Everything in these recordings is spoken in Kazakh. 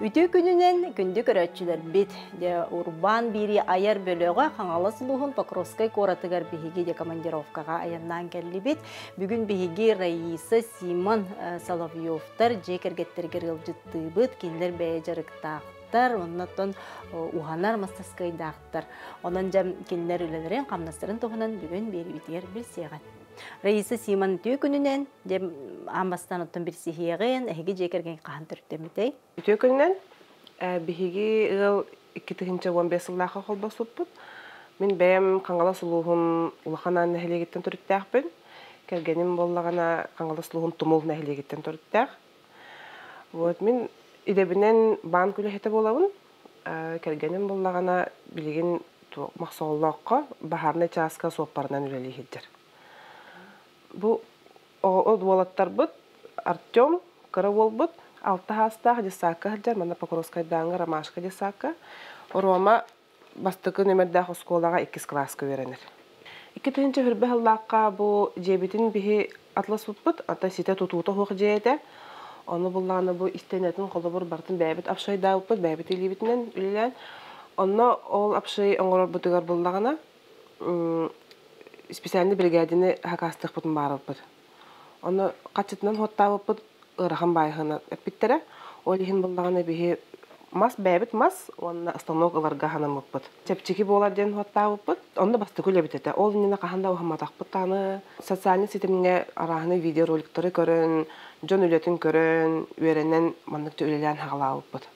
Ütü gününen gündü körötçüler bit de urban biri ayar bölöge Хаңалы Сулуһун Покровской кораtıgar бихиги de командировкага аяннан келли бит. Бүгүн бихиги Раиса Симон Соловьевтар жекергеттергер ылжыттыбыт кинлер бәҗәрыктактар, оннан уханар мастаскайдактар. Онан жам кинлер үлелерин камнастырын тогунан бүгүн бери битер бир сегат. Раиса Симон түйкүнүнен де амбастан оттон бир сихиеген эһиги жекерген кахан түрттемитей. Түйкүнүнен биһиги ыл 2015 жылдагы холбосуппут. Мен бәм Хаңалы Сулуһун улаханан нәһилегиттен түрттәхпин. Кергеним боллагана Хаңалы Сулуһун тумул нәһилегиттен түрттәх. Вот мен идебинен бан күләһете болабын. Кергеним боллагана билеген максоллакка бахарны часка соппарынан үлелихиддер. Бу од волаттар бут Артем Каравол бут алты хаста десака хаджар мана Покровская данга Ромашка десака Рома бастыкы нөмердә школага 2 класска беренер. 2-нче хөрбе халлакка бу жебитин бихи атлас бут ата сите тутута хок жете. Аны булланы бу истенетин колобор бартын бәбит апшайда бут бәбит илибитнен үлелән. Онно ол апшай оңгор бутыгар буллагана специальный бригадины хакастык бутун барып бут. Аны качытынан хоттабып бут ырхан байхына эпиттере. Ол ихин буллагана бихи мас бәбит мас, онна остановок аларга ханамып бут. Чепчики болар ден хоттабып бут. Онда басты күле битете. Ол нина каханда ухаматак бутаны социальный сетимге арахны видеороликтары көрөн, жон үлөтүн көрөн, үйренен мандыкча үлелән хагалабып бут.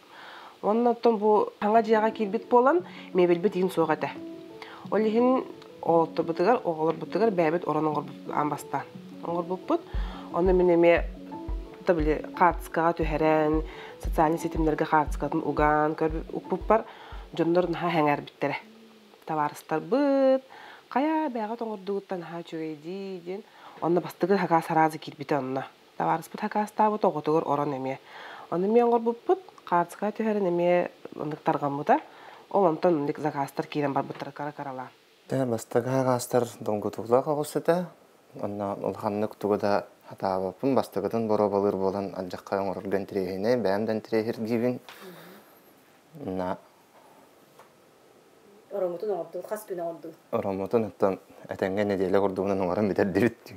Оннан бу ханга жыяга кирбит болан мебелбит ин соогата. Ол ихин олотто бутыгар, оголор бутыгар бәбит ораныңгор амбастан. Оңгор буппут. Оны менеме табиле катскага төһәрән, социальный сетимлерге катскатын уган көрүп укпуп жондор наха хәңәр биттере. Товарыстар бит, кая бәгә тоңордугуттан ха чөйди ден. Онны бастыгы хага саразы кирбите онна. Товарыс бит хага стабы тоготугор орон эме. Оны мен оңгор буппут, катскага төһәрән эме ондыктарган бута. Ол онтон ник закастар кирен бар буттар карала. Тәр бастыга гастар доңгутугла кагысыта. Онна улханнык тугуда хатабапын бастыгытын боро балыр болан аджакка оңорулган тирехине бәмдән тирехир гибин. На Оромутун оңорду, хас күн оңорду. Оромутун оттон әтәнгә неделе гордугунан оңоран битер дибит.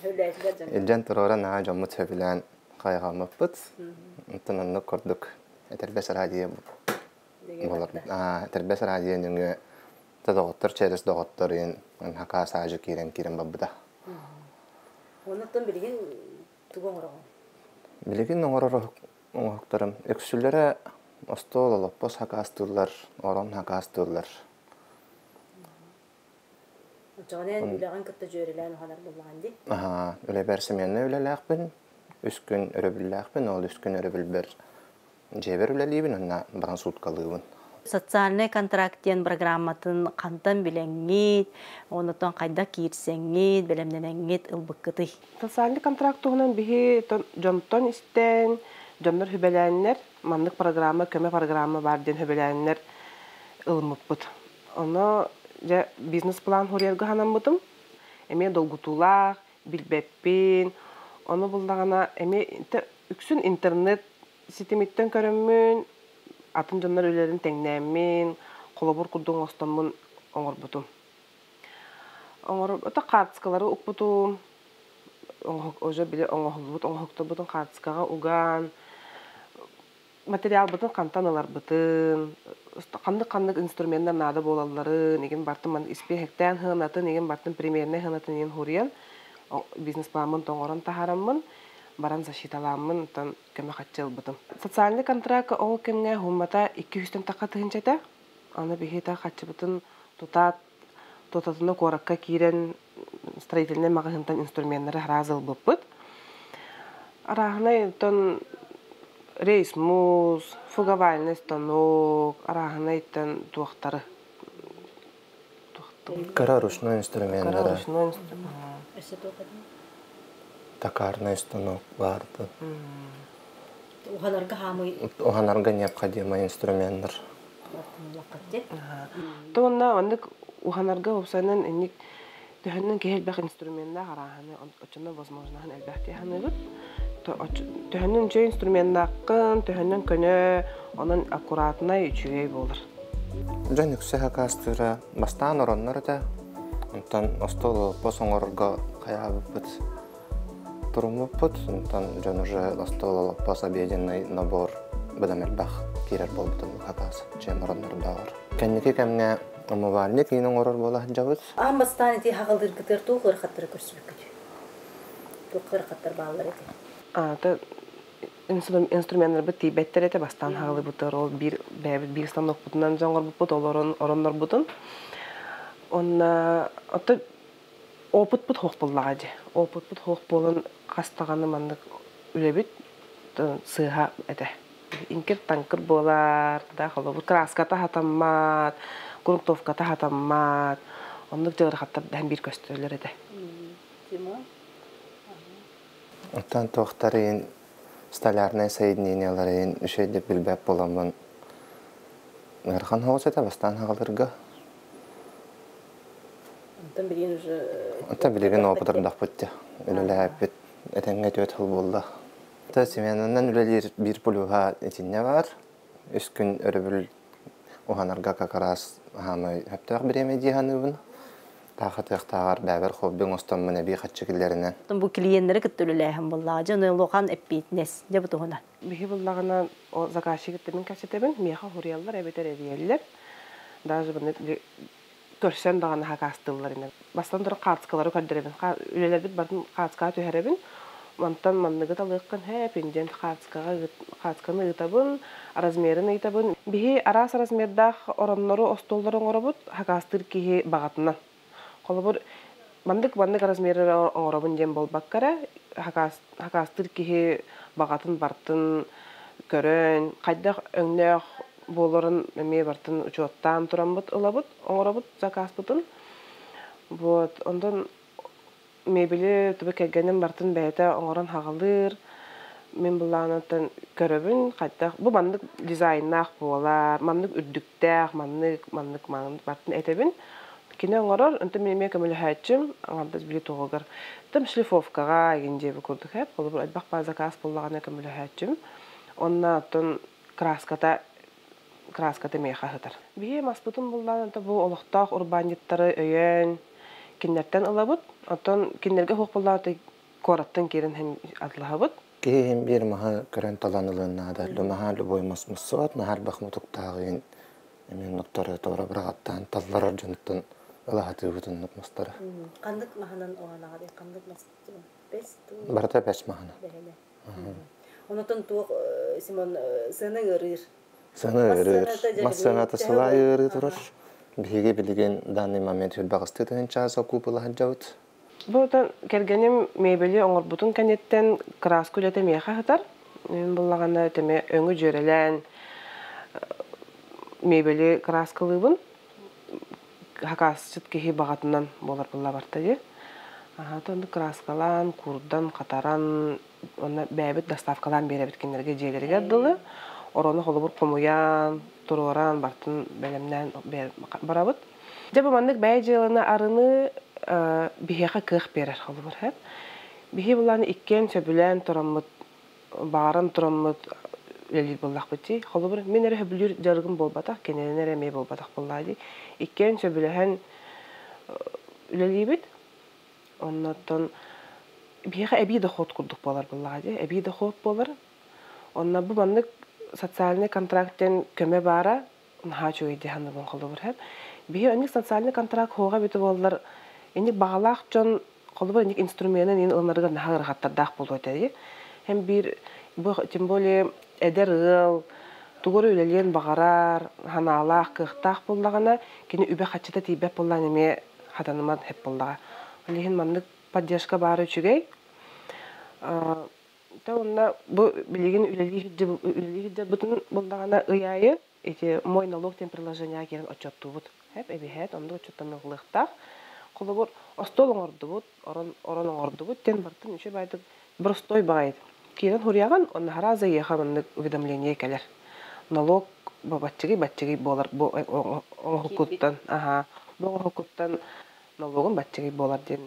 Элҗан торора на жоммут сөбилән кайгамаппыт. Онтон анны кордук. Этербес радио булар. Этербес радио неңе тадоттор через доготторын хака сажы кирен бабда. Оннан билген тугоңорого. Билеген оңорохторым. Эксүлләре остол пос хакастылар, орон хакастылар. Жонен билеген кытта жөрелән ханар булган ди. Үле берсеменне үлеләкбин. 3 күн өрөбүлләкбин, ол 3 күн өрөбүлбер. Жебер үлелибин, онна баран суткалыбын. Социальный контрактен программатын кантан билеңит, онотон кайда кирсеңит, белемненеңит ылбыккыты. Социальный контракт тугунан бихи жонтон истен, жоннор хүбеләннер, мандык программа, көмө программа бар ден хүбеләннер ылмыппыт. Оны же бизнес план хорьерга ханамбытым. Эме долгутулак, билбеппин. Оны булдагана эме үксүн интернет ситемиттен көрөммүн. Атын жоннор үлерин теңнәмин, колобур курдуң остомун оңорбутум. Ота картскалары укпутум. Ожо биле оңохтобутун картскага уган. Материал бутун кантаналар бутун. Кандык инструменттер нада болалары, неген бартым испехтен хынатын, неген бартым примерне хынатын неген хорьян. Бизнес планын тоңорон тахараммын. Баран защиталамын, тон көмө хатчыл бутум. Социальный контракт ол кемге хуммата 200-тен такатынчата. Аны бихита хатчыбытын тотатыны коракка кирен строительный магазинтан инструменттары разыл буппут. Арахнай тон рейс-мус, фугавальный станок, арахнай тон туактары. Карарушный инструменттары. Токарный станок барды. Уханарга необходимый инструменттер. Тонна андык уханарга опсанан эник төһөннән кehel бак инструментна хараханы очына возможно хан әлбәттә ханыгыт Төһөннүн чөй инструментнаккын, төһөннүн көнө, onun аккуратна үчүгей болар. Жан үксе хакастыра бастан ороннар да. Онтан остол посоңорга каябыт. Турумуппут, онтан жан уже остол пос обеденный набор бадамелбах кирер болбутун хакас, чем ороннар бар. Кенники кемне умувальник инен орор бола жабыт. Бастан ити хагылдыр гытыр туу кыркаттыр көрсүлүк. Туу кыркаттыр баалар эти. Инструменттер бит тибеттер эте бастан хагылы бутыр, ол бир станок бутунан жоңор бут, ол ороннор бутун. Онна ата опыт бут хок боллагы. Опыт бут хок болун кастаганы мандык үлебит сыга эте. Инкер танкер болар, да холобу краска та хатаммат, грунтовка та хатаммат. Ондук жагыр хаттар дан бир көстөлөр эте. Оттан тохтарын столярные соединенияларын үшеде билбеп боламын. Нырхан хоос эте бастан хагылырга. Онтан билеген опытырдак бутте. Үлеләп бит этенге төт хыл болду. Семенанан үлелер бир пулуга этинне бар. 3 күн өрөбүл уханарга какарас хамы хептак биреме диханыбын. Тахатыктагар бәбер хоббин остан менә би хатчыгылларынан. Бу клиенттер кыттылылаһым булла. Жаны лохан эппитнес деп тугана. Бихи буллагана о заказчигиттен касетебин, меха хурияллар эбетер эдиеллер. Даже бу көрсен даган хакастыллар ине. Бастан тур картскалары көрдөрөбүн. Үлелер бит бардын картска төһәрәбин. Монтан манныгы талыккан хэп инден картсканы ытабын, размерын ытабын. Бихи арас размердах ороннору остолларын оробут, хакастыр кихи багатынан. Колобур мандык размеры оробун дем болбаккара, хакастыр кихи багатын бартын көрөн, кайдах өңнөх болорун эме бартын учоттан турамбыт ылабыт, оңоробут заказбытын. Вот, ондан мебели түбі кәгенім бартын бәйті оңоран хағалыр. Мен бұланатын көрөбін, қайттақ. Бұл мандық дизайнақ болар, мандық үрдіктәқ, мандық бартын әтебін. Кені оңорар, үнті менеме көмілі хәтчім, аңардыз білі тоғығыр. Тым шлифовкаға егенде бұл көрдік әп, ол бұл әдбақ база кас болағына көмілі хәтчім. Онна атын краската мейқа хытар. Бие маспытын бұланатын бұл олықтақ урбандиттары өйен, киннерден ылабыт, отон киннерге хук булларды кораттан керен һәм атлаһабыт. Кем бир маха көрән таланылына да, маха любой масмысат, нахар бахмутуктагын. Мен ноктора тора брагаттан таллар арҗынтын алахаты бутын нокмастары. Кандык маханан оганага ди кандык мастын. Бес ту. Барта беш махана. Онотон ту Симон сыны гырыр. Массанаты сылайыр турар. Биге билген данный момент багыстыдын часа купула хаджаут. Бутан кергенем мебели оңор бутун канеттен краску лете меха хатар. Мен буллаганда теме өңү жөрелен мебели краскалыбын. Хакасчыт кеһи багатынан болар булла барта ди. Тонды краскалан, курдан, катаран, оны бәбит доставкалан беребит кинерге желерге дылы. Ороны холобур комуян, туроран бартын белемнен барабыт. Жабы мандык бәй жылына арыны бихеха кых берер холобур хэп. Бихе буланы иккен сөбүлен тураммыт, бааран тураммыт үлелер боллақ бити. Холобур мен эре хөбүлүр жаргын болбатак, кенелер эме болбатак боллады. Иккен сөбүлен үлелибит. Оннотон бихеха эби да хот курдук болар боллады. Эби да хот болар. Онна бу мандык социальный контракттен көмө бара хачу иде ханыбын колдобур хэп. Бие эник социальный контракт хога бите боллар. Эник багалак жон колдобур эник инструментен ин ылнарга нахар хаттардак болду эти. Hem bir bu тем более эдер ыл тугуру үлелен багарар, ханалак кыктак боллагана кини үбө хачыта тийбеп боллан эме хатанымат хеп боллага. Лехин мандык поддержка бары үчүгей. Онна бу билеген үлелиһидде бутун булдагана ыяйы эти мой налог тем приложение керен отчеттубут. Хеп эбихет онда отчеттанлыктак. Колобур остол оңордубут, орон оңордубут тен бартын үчө байды бростой байт. Керен хурияган онна хараза яхамындык уведомление келер. Налог баччыгы болар бу оңокуттан, бу оңокуттан налогун баччыгы болар ден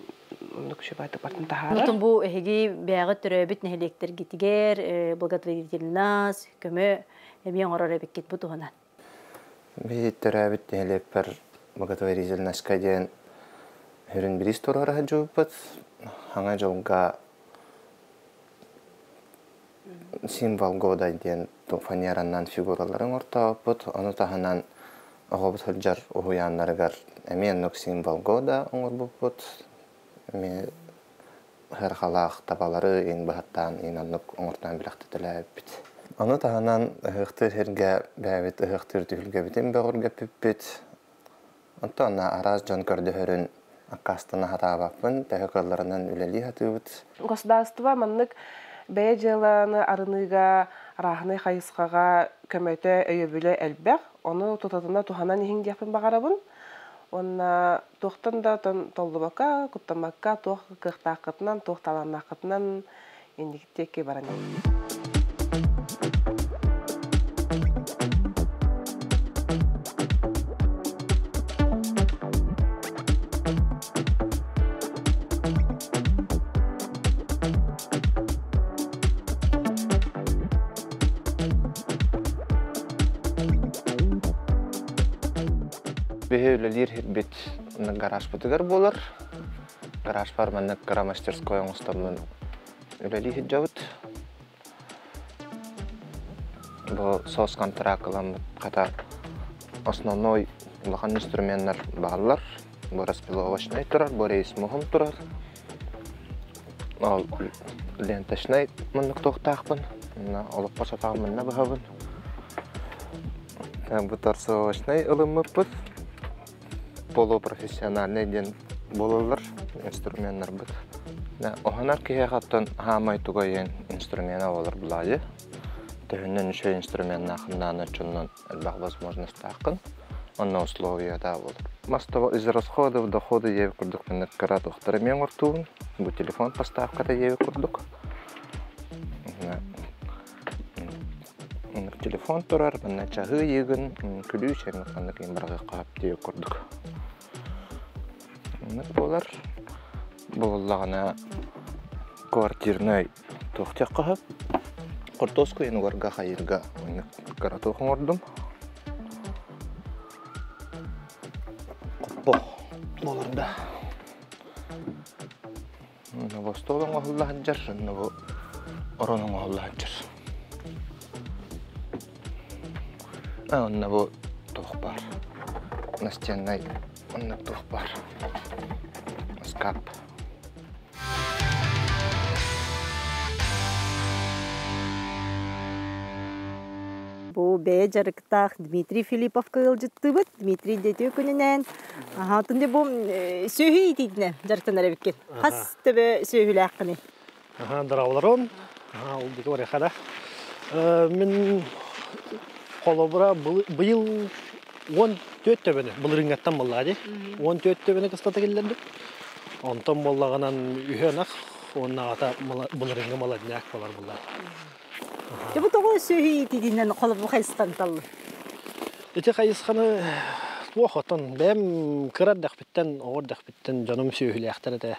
онны күші байды бартын тахары. Нутун бу эһиги бәгы төрөбүт нехелектер гитигер, благотворительнас, көмө эмиң орор эбеккет бу туһунан. Би төрөбүт нехелеппер благотворительнаска диэн хүрүн бирис турара жууппут. Хаңа жолга символ года диэн фанераннан фигураларын ортооппут. Ону таханан оҕобут хылжар уһуяаннарыгар эмиэннук символ года оҥорбуппут. Эми хырхалаах табалары ин бахаттаан инаннук оҥортаан билахтытылааббит. Ону таханан ыһыктыр херге бээбит ыһыктыр түһүлгэбитин бөгөргэппиппит. Онтона араз жон көрдөһөрүн аккастына хатаабаппын, тәһөкөллөрүнөн үлели хатыыбыт. Государство маннык бәе жыланы арыныга рахны хайыскага көмөтө өйөбүлө элбек. Оны тутатына туханан иһин диэпин багарабын. Онна тохтан да толдубака, куттамакка тох кыхтаакытынан, тох таланнакытынан индиктекке баран. Беһөлелер хирбит гараж бутыгар болар. Гараж бар маннык кара мастерской оңустамын. Үлели хиджабыт. Бу сос контрактылам ката основной улахан инструменттер барлар. Бу распиловочный турар, бу рейс мухым турар. Ал ленташный маннык токтакпын. Мына алып пашатагым мына бахабын. Бу торсовочный ылымыппыт. Полупрофессиональный ден болалар инструменттер бит. Оһанар кие хаттан хамай тугайын инструмент алар булады. Төһөннән шо инструмент нахыннан чуннан албак возможность такын. Онна условия да булды. Мастово из расходов доходы я курдук мен карат ухтар мен ортун. Бу телефон поставкада я курдук. Телефон турар, мен чагы егин күлүш эмне кийин барга кап дей курдук. Болар боллагана квартирный тохтак кап кортоску энугарга хайырга карату хоңордум. Коппо боларда. Мына бостолоң Аллах жар, бу ороноң Аллах жар. Онна бу тох бар. Настенной онна тох бар. Скап. Бу бе жарыктах Дмитрий Филиппов кылжыттыбыт. Дмитрий детö күнүнен. Аха, тунде бу сөйүй дейдине жарыктан арабеккен. Хас төбө сөйүләккыны. Аха, дарауларон. Аха, ул дике бар яхада. Мен колобра быйыл 14 төбөне булырыңаттан боллады. 14 төбөне кыстата келдерди. Онтон боллаганан үйөнак, онна ата булырыңга маладняк болар булар. Бу тогы сөйүй дейдинен колобу хайстан таллы. Эти хайсханы уохотон бем кыраддак биттен, ордак биттен жаным сөйүләктер дә.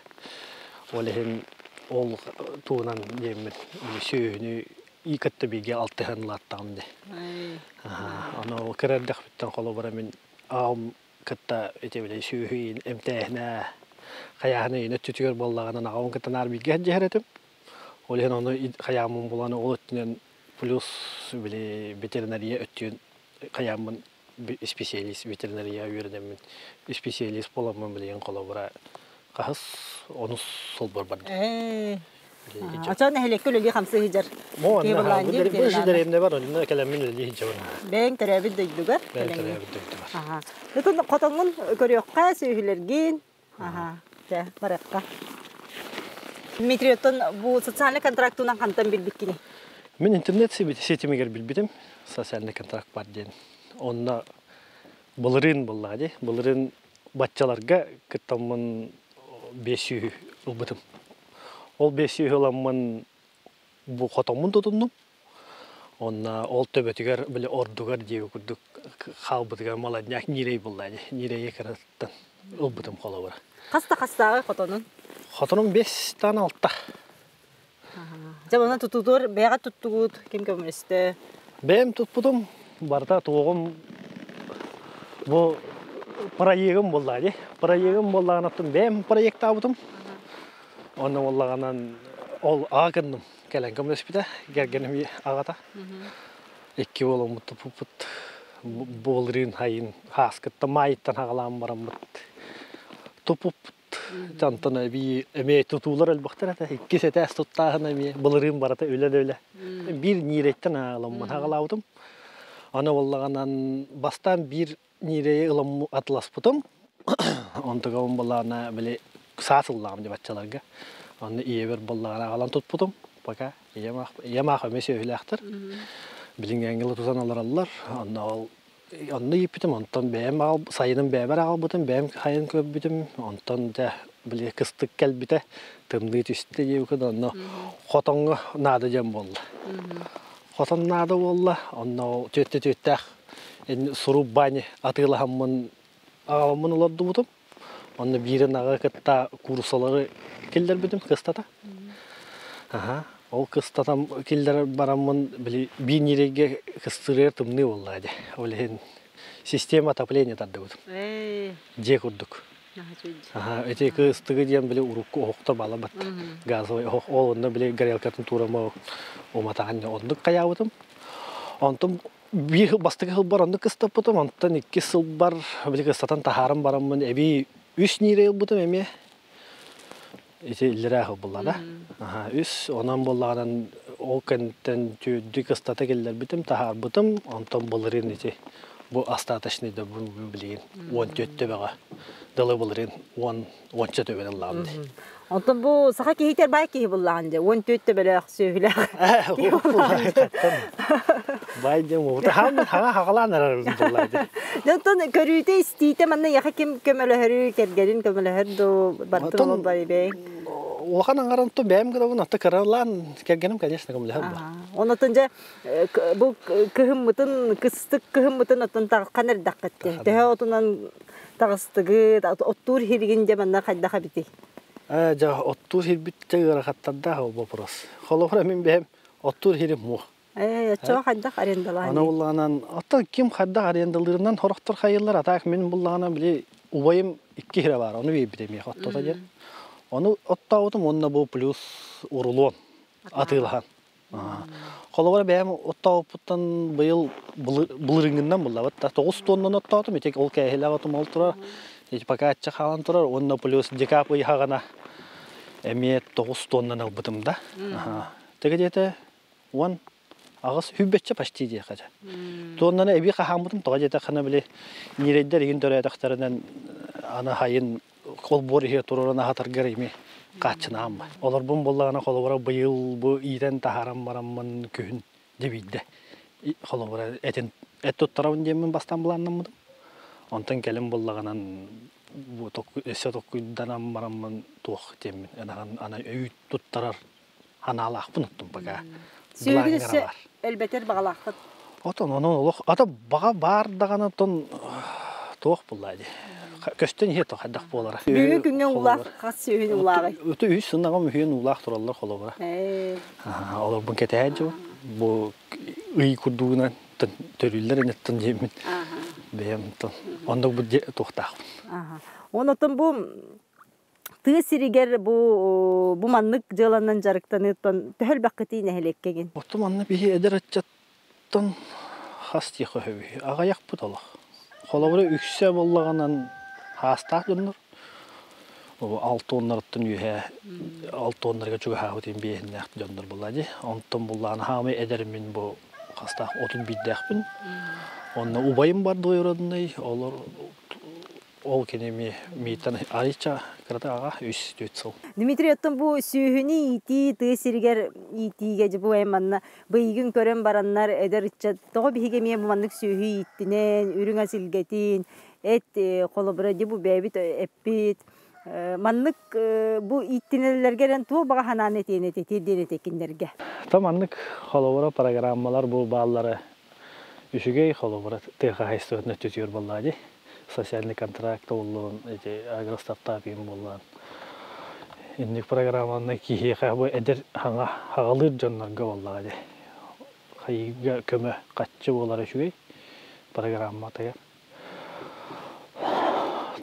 Олехин ол туунан демет сөйүнү икетте биге алтыханлаттамды. Аны кыраддак биттен колобра мен ам кытта этебеле сөйүн эмтехна каяны ине түтүгөр боллаганан агын кытанар биге жеретим. Олехин аны каямын буланы олоттунан плюс биле ветеринария өттүн каямын специалист ветеринария үйренемин. Специалист боламын билген колобра кахыс оны сол бар. Ачан элеккөлөли хамсы хижар. Мо бу жидеремде бар, оны келемин эле хижар. Бен теребит дөйдүгөр. Аха. Бүтүн котоңун көрөккө сөйүлөргөн. Аха. Жа, баракка. Дмитрий оттон бу социальный контрактунан кантан билбиккини. Мен интернет сетимегер билбитим. Социальный контракт бар ден. Онна булырын буллады. Булырын батчаларга кыттамын 500 ылбытым. Ол 500 ыламын бу котомун тутундум. Онна ол төбөтүгөр биле ордугар дей курдук халбытыгар маладняк нирей буллады. Нирейге караттан ылбытым колобура. Каста-кастагы котонун? Хотонун 5 тан 6. Жабана тутудур, бэга туттугут ким көмүрүстө. Бэм тутпудум, барда туогум бу проектым болду. Проектым болганаттан бэм проект абытым. Оны болганан ол агынным келен көмөспүтө, гергеним агата. 2 болом тупут болрин хайын хаскытта майыттан хагалам бараммыт. Тупут жантана би эме тутулар албактар ата 2 сетес туттагына ми болрин барата өлө. Бир ниреттен аламмын хагалаудым. Аны болганан бастан бир нирее ылым атласпытым. Онтогом болана биле сатыллам деп атчаларга. Аны иебер боллагана алан тутпутум. Пока ямах эмесе өлөктөр. Билингенгеле тузаналар. Аны ипитим онтон бэм ал сайынын бэбер албытым, бэм хайын көбүтүм. Онтон да биле кыстык келбите тымды түстө жебүкөд аны хотоңго нады жем болду. Хотон нады болду. Аны төттө суру бани атыламмын аламмын олордубутум. Аны бирин ага кытта курсалары келдер бүтүм кыстата. Ол кыстатам келдер бараммын били бинереге кыстырыр тымны болду. Олен система отопления тадыбытым. Же курдук. Эти кыстыгы дем били урукку октор балабат. Газовый ол онда били горелкатын турама оматаган ондук каябытым. Онтон бир бастыгы хыл бар онды кыстапытым. Онтон 2 сыл бар били кыстатан тахарым бараммын эби 3 нирел бутым эме. Эти лирахы буллада. Үс онан боллаган ол кенттен түдү кыстата келдер битим тахар бутым. Онтон болырын эти бу остаточный да бу билген 14 төбөгө. Далы болырын 10 төбөгө ламды. Онтон бу саха кихитер бай кихи булланды. 14 төбөлөк сөйлө. Бай дем ута хагаланар буллайды. Онтон көрүүтө истите манна яха ким көмөлөһөрү кергелин көмөлөһөрдү бартырылып барыбы. Охан аңаранту бәм гыдабын атты каралан кергеним, конечно, көмөлөһөр бар. Онотон же бу кыһыммытын кыстык кыһыммытын отон тагыскан эрдаккатты. Тәһә отунан тагыстыгы оттур хиригин же манна кайдаха бити. Ja оттур хирбитте гарахаттарда ол вопрос. Холовра мен бәм оттур хирим му. Чоо кайдак арендалар. Ана булганан ата ким кайдак арендаларынан хорохтор хайыллар атак мен булгана биле убайым 2 хире бар. Аны бибидем хаттата же. Аны оттаутум онна бу плюс урулон атылган. Холовра бәм оттаупуттан быйыл булырынгындан буллабат. 9 тоннан оттаутум этек ол кәһеләгатым олтура. Эти пока атча халан турар, онна плюс декап ыйхагана эме 9 тоннан албытым да. Тегедете 10 агыс хүббетче почти де кажа. Тоннаны эби кахамбытым тога жете кана биле нирейдер ин төрөтактарынан ана хайын колбор хе турарына хатаргар эми качынам. Олар бун боллагана колбора быйыл бу ийден тахарам бараммын күн дебидде. Колбора этен эттоттарабын демен бастан буланнаммын. Онтон келем боллаганан бу эсе токуйданам бараммын туох демен. Ана өйт туттарар аналакпын уттум бага. Сөйгүсө элбетер багалакыт. Отон олох ата бага бар дагана тон туох буллайды. Көстөн хет хадак болара. Бүгүн күнгөн улак кас сөйүн улагы. Өтө үс сынагы мөһөн улак тураллар холобара. Олар бун кетәҗү бу ый курдугунан төрүллөр энеттен жемин. Бем тон. Онда бу тохтак. Онотон бу тысыригер бу маннык жыланнан жарыктанытан төхөл бакыты нехелеккеген. Отоманны бии эдерачаттан хасти хөбү. Агаяк буталак. Холобара үксө боллаганан хаста жоннор. О 6 тоннардан үйе 6 тоннарга чуга хавтын бейнек жоннор булады. Онтон булланы хамы эдермин бу хаста 30 биддекпин. Онна убайым бар дойродундай олар ол кенеми митан арича кратага үс төтсөл. Дмитрий оттон бу сүйүни ити тысыригер итиге бу эманна быйгын көрөн бараннар эдерича того биге ме бу маннык сүйү иттинен үрүң асилгетин эт колобра бу бебит эппит маннык бу иттинелерге туу бага хананы тенете тедене текиндерге. Та маннык холобра программалар бу баллары үшүгей холобра теха хайстыгына төтөр баллады. Социальный контракт болған, агростартап ем болған. инник программаны кихи хабы эдер хаңа хагалыр жоннорго боллага де. Хайга көмө катчы болар үшүгей программа тагар.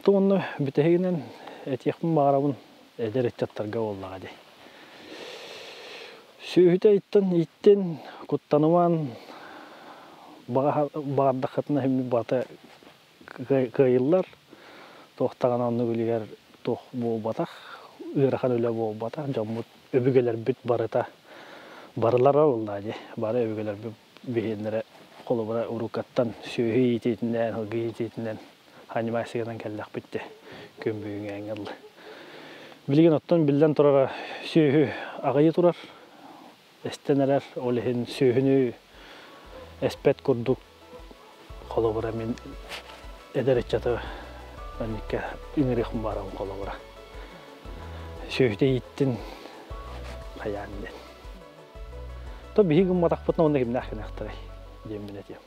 Туонны битегинен этиякмын багарабын эдер этчаттарга боллага де. Сүйүтө иттен куттаныман бардакытына хемми бата кайыллар тохтаган анны гүлгер тох болбатах ырахан өлө болбатах жаммут өбүгөлөр бүт барылара болду бары өбүгөлөр бигенлере колубара урукаттан сүйү итетинен хылгы итетинен анимациядан келлек битти көмбүгүн аңыл билген оттон билден турара сүйү агайы турар эстенерер олехин сүйүнү эспет курдук колубара мен эдереччаты анникке иңирихим барам колубара сүйүтө иттин каяннен то бигин матак бутна онда кимнахын ахтарай демин этем